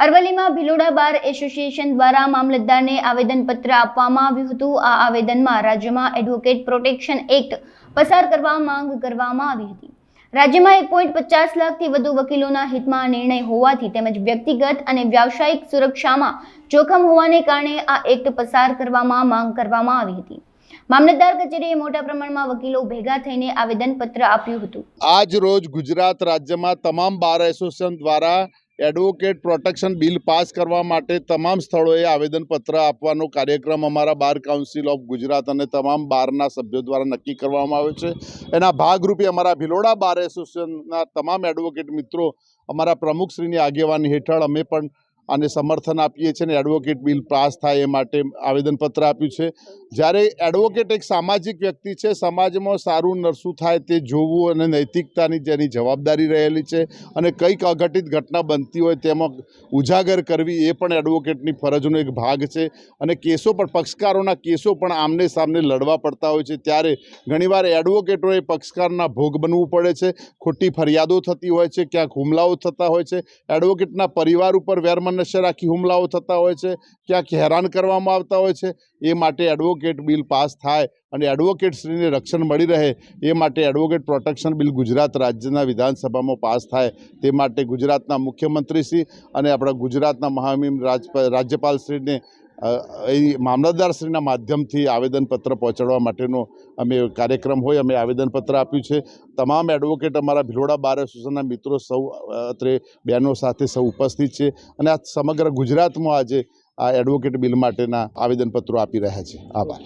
અરવલ્લીમાં Bhiloda bar association દ્વારા મામલતદારને આવેદનપત્ર આપવામાં આવ્યું હતું। આ આવેદનમાં રાજ્યમાં એડવોકેટ પ્રોટેક્શન એક્ટ પસાર કરવા માંગ કરવામાં આવી હતી। રાજ્યમાં 1.50 લાખથી વધુ વકીલોના હિતમાં નિર્ણય હોવાથી તેમજ વ્યક્તિગત અને વ્યાવસાયિક સુરક્ષામાં જોખમ હોવાને કારણે આ એક્ટ પસાર કરવામાં માંગ કરવામાં આવી હતી। મામલતદાર કચેરીએ મોટા પ્રમાણમાં વકીલો ભેગા થઈને આવેદનપત્ર આપ્યું હતું। આજ રોજ ગુજરાત રાજ્યમાં તમામ બાર એસોસિએશન દ્વારા એડવોકેટ પ્રોટેક્શન બિલ પાસ કરવા માટે તમામ સ્થળોએ આવેદનપત્ર આપવાનો કાર્યક્રમ અમારા બાર કાઉન્સિલ ઓફ ગુજરાત અને તમામ બારના સભ્યો દ્વારા નક્કી કરવામાં આવ્યો છે। એના ભાગરૂપે અમારા ભિલોડા બાર એસોસિએશનના તમામ એડવોકેટ મિત્રો અમારા પ્રમુખશ્રીની આગેવાની હેઠળ અમે પણ આને સમર્થન આપીએ છીએ અને એડવોકેટ બિલ પાસ થાય એ માટે આવેદનપત્ર આપ્યું છે। જ્યારે એડવોકેટ એક સામાજિક વ્યક્તિ છે, સમાજમાં સારું નરસું થાય તે જોવું અને નૈતિકતાની જેની જવાબદારી રહેલી છે અને કંઈક અઘટિત ઘટના બનતી હોય તેમાં ઉજાગર કરવી એ પણ એડવોકેટની ફરજનો એક ભાગ છે। અને કેસો પણ પક્ષકારોના કેસો પણ આમને સામને લડવા પડતા હોય છે, ત્યારે ઘણીવાર એડવોકેટોએ પક્ષકારના ભોગ બનવું પડે છે। ખોટી ફરિયાદો થતી હોય છે, ક્યાંક હુમલાઓ થતા હોય છે, એડવોકેટના પરિવાર ઉપર વેરમનસ્ય રાખી હુમલાઓ થતા હોય છે, ક્યાંક હેરાન કરવામાં આવતા હોય છે। એ માટે એડવોકેટ બિલ પાસ થાય અને એડવોકેટશ્રીને રક્ષણ મળી રહે એ માટે એડવોકેટ પ્રોટેક્શન બિલ ગુજરાત રાજ્યના વિધાનસભામાં પાસ થાય તે માટે ગુજરાતના મુખ્યમંત્રીશ્રી અને આપણા ગુજરાતના મહામહિમ રાજ્યપાલશ્રીને મામલતદારશ્રીના માધ્યમથી આવેદનપત્ર પહોંચાડવા માટેનો અમે કાર્યક્રમ હોય અમે આવેદનપત્ર આપ્યું છે। તમામ એડવોકેટ અમારા ભિલોડા બાર એસોસિએશનના મિત્રો સૌ અત્રે બહેનો સાથે સૌ ઉપસ્થિત છે અને આ સમગ્ર ગુજરાતમાં આજે આ એડવોકેટ બિલ માટેના આવેદનપત્રો આપી રહ્યા છે। આભાર।